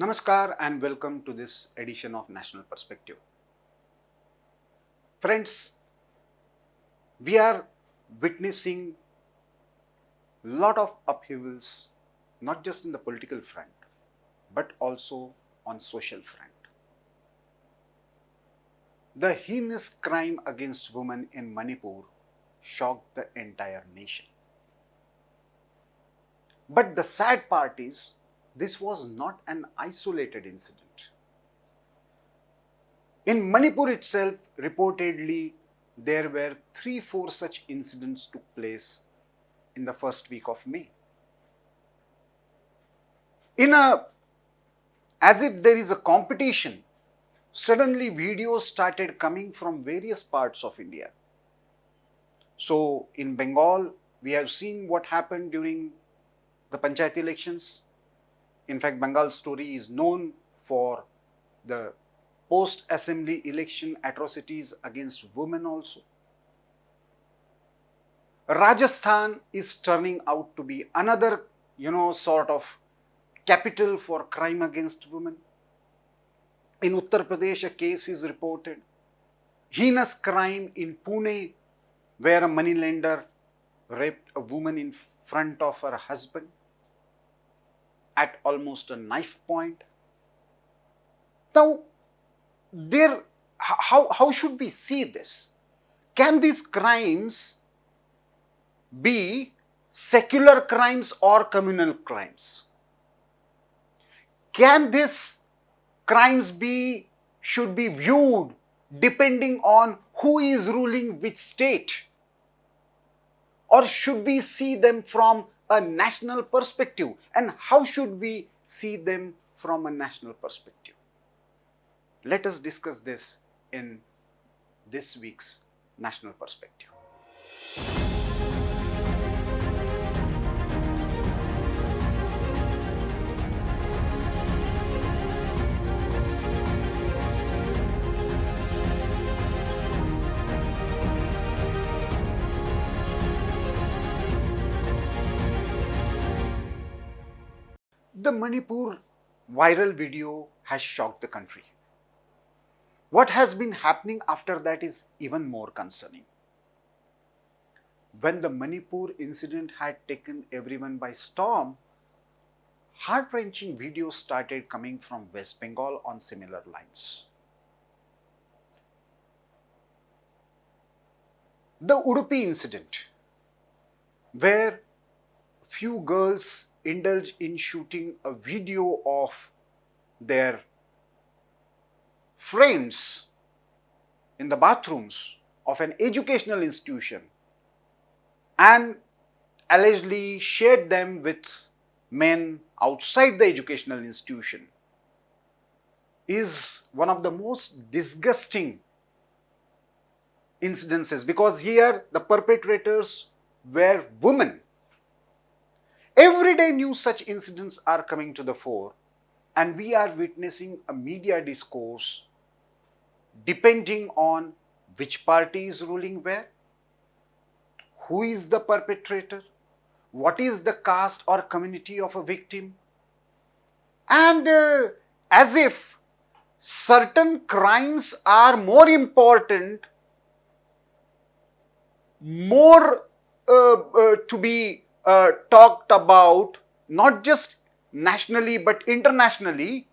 Namaskar and welcome to this edition of National Perspective. Friends, we are witnessing a lot of upheavals, not just in the political front, but also on social front. The heinous crime against women in Manipur shocked the entire nation. But the sad part is, this was not an isolated incident. In Manipur itself, reportedly, there were 3-4 such incidents took place in the first week of May. As if there is a competition, suddenly videos started coming from various parts of India. So in Bengal, we have seen what happened during the Panchayat elections. In fact, Bengal's story is known for the post-assembly election atrocities against women also. Rajasthan is turning out to be another, sort of capital for crime against women. In Uttar Pradesh, a case is reported. Heinous crime in Pune, where a moneylender raped a woman in front of her husband at almost a knife point. Now, how should we see this? Can these crimes be secular crimes or communal crimes? Can these crimes should be viewed depending on who is ruling which state? Or should we see them from a national perspective? And how should we see them from a national perspective? Let us discuss this in this week's National Perspective. The Manipur viral video has shocked the country. What has been happening after that is even more concerning. When the Manipur incident had taken everyone by storm, heart-wrenching videos started coming from West Bengal on similar lines. The Udupi incident, where few girls indulge in shooting a video of their friends in the bathrooms of an educational institution and allegedly shared them with men outside the educational institution, is one of the most disgusting incidences, because here the perpetrators were women. Every day new such incidents are coming to the fore, and we are witnessing a media discourse depending on which party is ruling where, who is the perpetrator, what is the caste or community of a victim, and as if certain crimes are more important, more to be talked about, not just nationally but internationally,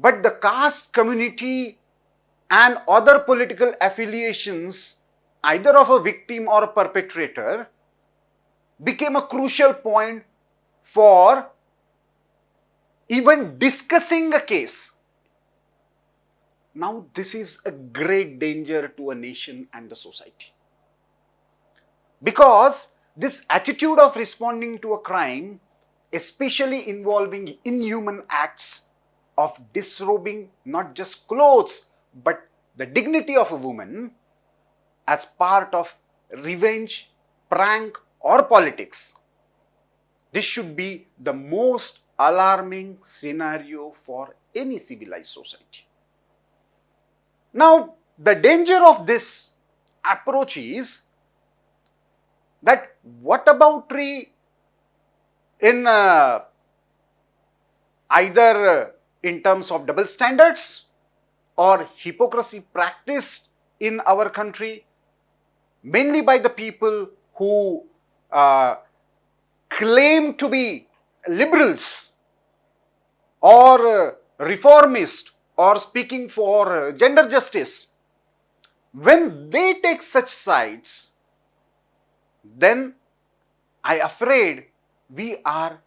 but the caste, community and other political affiliations, either of a victim or a perpetrator, became a crucial point for even discussing a case. Now, this is a great danger to a nation and the society, because this attitude of responding to a crime, especially involving inhuman acts of disrobing not just clothes but the dignity of a woman as part of revenge, prank or politics, this should be the most alarming scenario for any civilized society. Now, the danger of this approach is that whataboutery in either in terms of double standards or hypocrisy practiced in our country, mainly by the people who claim to be liberals or reformist or speaking for gender justice. When they take such sides, then I afraid we are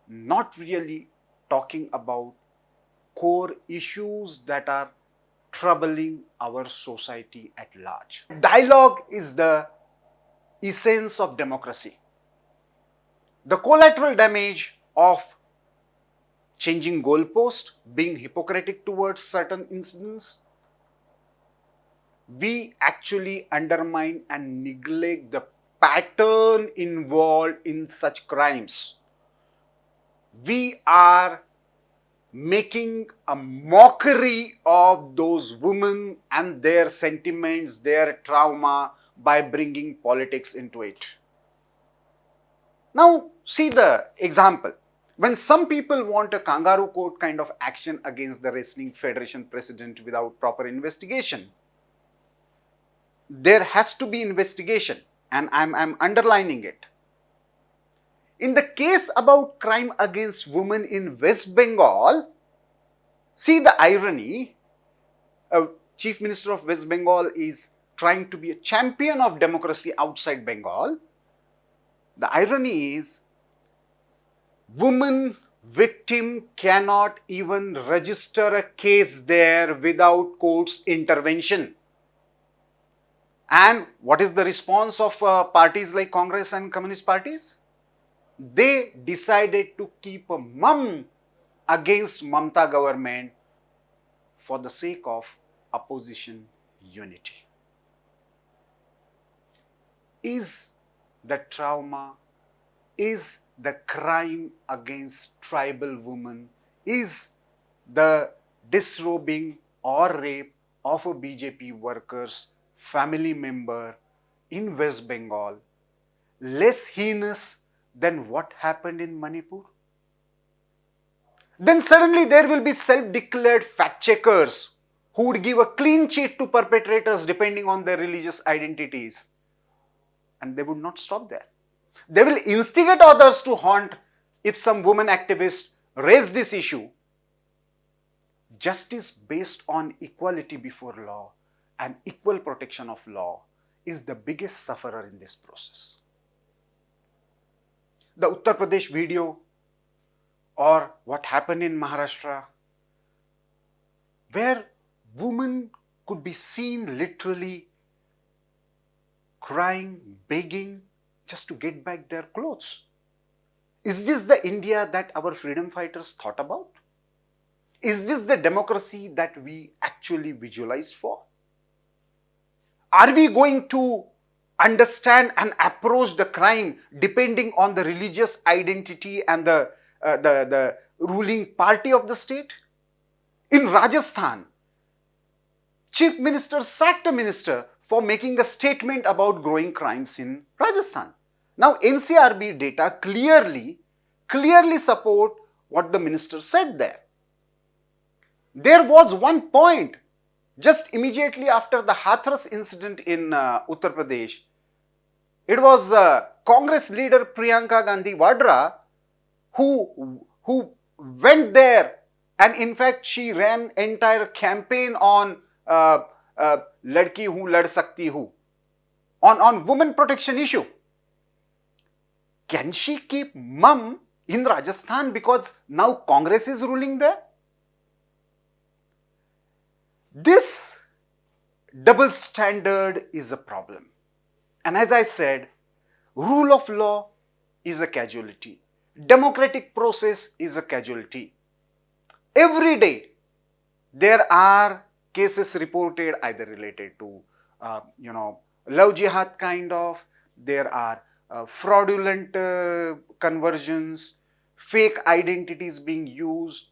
not really talking about core issues that are troubling our society at large. Dialogue is the essence of democracy. The collateral damage of changing goalposts, being hypocritic towards certain incidents, we actually undermine and neglect the pattern involved in such crimes. We are making a mockery of those women and their sentiments, their trauma, by bringing politics into it. Now, see the example. When some people want a kangaroo court kind of action against the Wrestling Federation president without proper investigation, there has to be investigation, and I'm underlining it. In the case about crime against women in West Bengal, see the irony. Chief Minister of West Bengal is trying to be a champion of democracy outside Bengal. The irony is, woman victim cannot even register a case there without court's intervention. And what is the response of parties like Congress and Communist parties? They decided to keep a mum against Mamta government for the sake of opposition unity. Is the trauma, is the crime against tribal women, is the disrobing or rape of a BJP worker's family member in West Bengal less heinous than what happened in Manipur? Then suddenly there will be self-declared fact checkers who would give a clean sheet to perpetrators depending on their religious identities. And they would not stop there. They will instigate others to haunt if some woman activists raise this issue. Justice based on equality before law and equal protection of law is the biggest sufferer in this process. The Uttar Pradesh video, or what happened in Maharashtra, where women could be seen literally crying, begging just to get back their clothes. Is this the India that our freedom fighters thought about? Is this the democracy that we actually visualized for? Are we going to understand and approach the crime depending on the religious identity and the ruling party of the state? In Rajasthan, Chief Minister sacked a minister for making a statement about growing crimes in Rajasthan. Now, NCRB data clearly support what the minister said there. There was one point just immediately after the Hathras incident in Uttar Pradesh. It was Congress leader Priyanka Gandhi Vadra who went there, and in fact she ran entire campaign on ladki hu lad sakti hu, on women protection issue. Can she keep mum in Rajasthan because now Congress is ruling there? This double standard is a problem. And as I said, rule of law is a casualty. Democratic process is a casualty. Every day, there are cases reported either related to, love jihad kind of, there are fraudulent conversions, fake identities being used,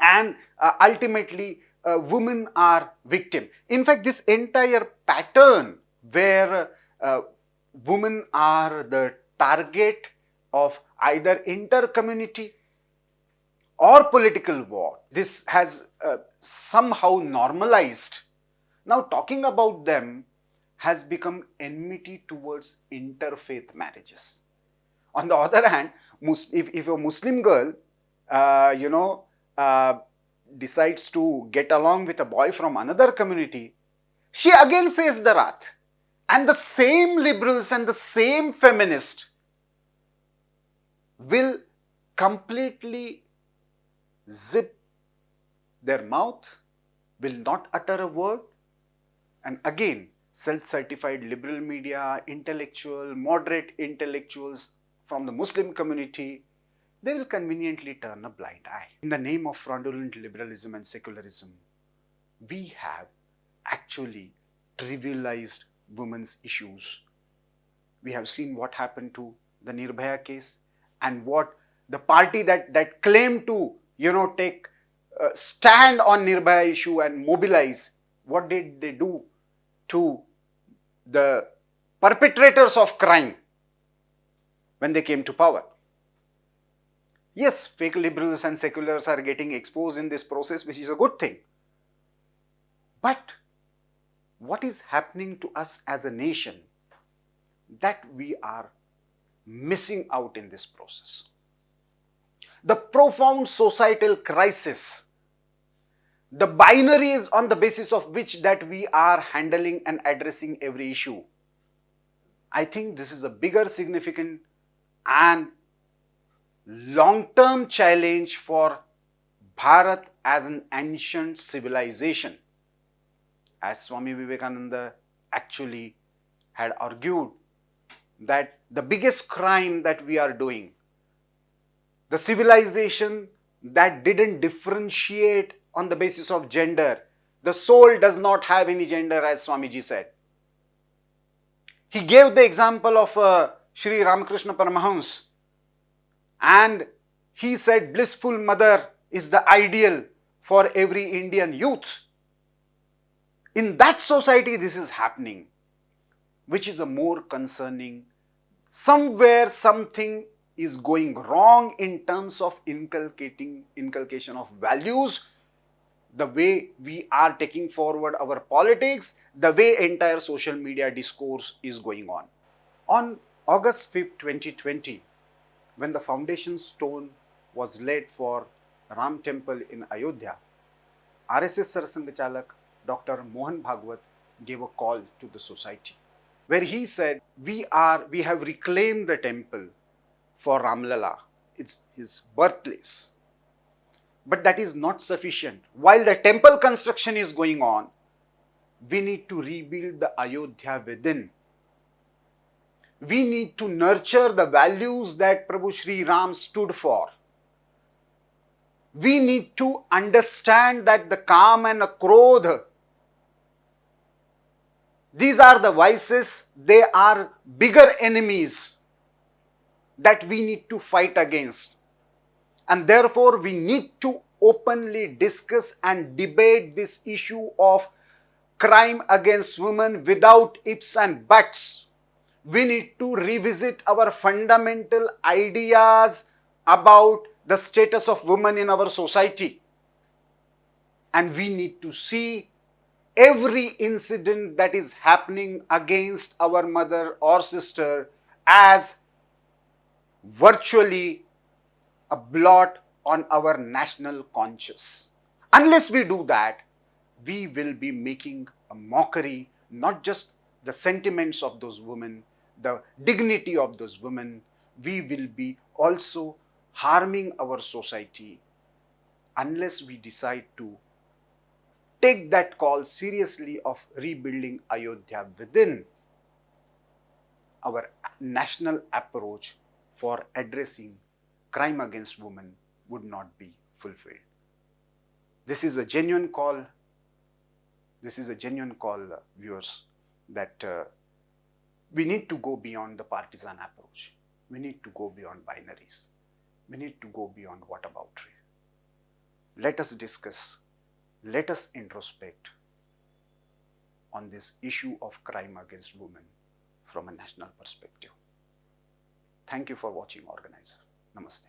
and ultimately women are victim. In fact, this entire pattern where women are the target of either inter-community or political war. This has somehow normalized. Now, talking about them has become enmity towards interfaith marriages. On the other hand, if a Muslim girl, uh, decides to get along with a boy from another community, she again faced the wrath. And the same liberals and the same feminists will completely zip their mouth, will not utter a word, and again, self-certified liberal media, intellectual, moderate intellectuals from the Muslim community, they will conveniently turn a blind eye. In the name of fraudulent liberalism and secularism, we have actually trivialized women's issues. We have seen what happened to the Nirbhaya case, and what the party that claimed to, take stand on Nirbhaya issue and mobilize, what did they do to the perpetrators of crime when they came to power? Yes, fake liberals and seculars are getting exposed in this process, which is a good thing. But what is happening to us as a nation that we are missing out in this process? The profound societal crisis, the binaries on the basis of which that we are handling and addressing every issue. I think this is a bigger, significant and long-term challenge for Bharat as an ancient civilization. As Swami Vivekananda actually had argued, that the biggest crime that we are doing, the civilization that didn't differentiate on the basis of gender, the soul does not have any gender, as Swamiji said. He gave the example of Sri Ramakrishna Paramahans, and he said blissful mother is the ideal for every Indian youth. In that society, this is happening, which is a more concerning. Somewhere something is going wrong in terms of inculcation of values, the way we are taking forward our politics, the way entire social media discourse is going on. On August 5th, 2020, when the foundation stone was laid for Ram Temple in Ayodhya, RSS Sarasangh Chalak Dr. Mohan Bhagwat gave a call to the society, where he said, we have reclaimed the temple for Ramlala. It's his birthplace. But that is not sufficient. While the temple construction is going on, we need to rebuild the Ayodhya within. We need to nurture the values that Prabhu Sri Ram stood for. We need to understand that the Kam and the Krodh, these are the vices, they are bigger enemies that we need to fight against. And therefore, we need to openly discuss and debate this issue of crime against women without ifs and buts. We need to revisit our fundamental ideas about the status of women in our society. And we need to see every incident that is happening against our mother or sister as virtually a blot on our national conscience. Unless we do that, we will be making a mockery, not just the sentiments of those women, the dignity of those women, we will be also harming our society unless we decide to take that call seriously of rebuilding Ayodhya within. Our national approach for addressing crime against women would not be fulfilled. This is a genuine call. Viewers, that we need to go beyond the partisan approach. We need to go beyond binaries. We need to go beyond whataboutery. Let us discuss, let us introspect on this issue of crime against women from a national perspective. Thank you for watching Organiser. Namaste.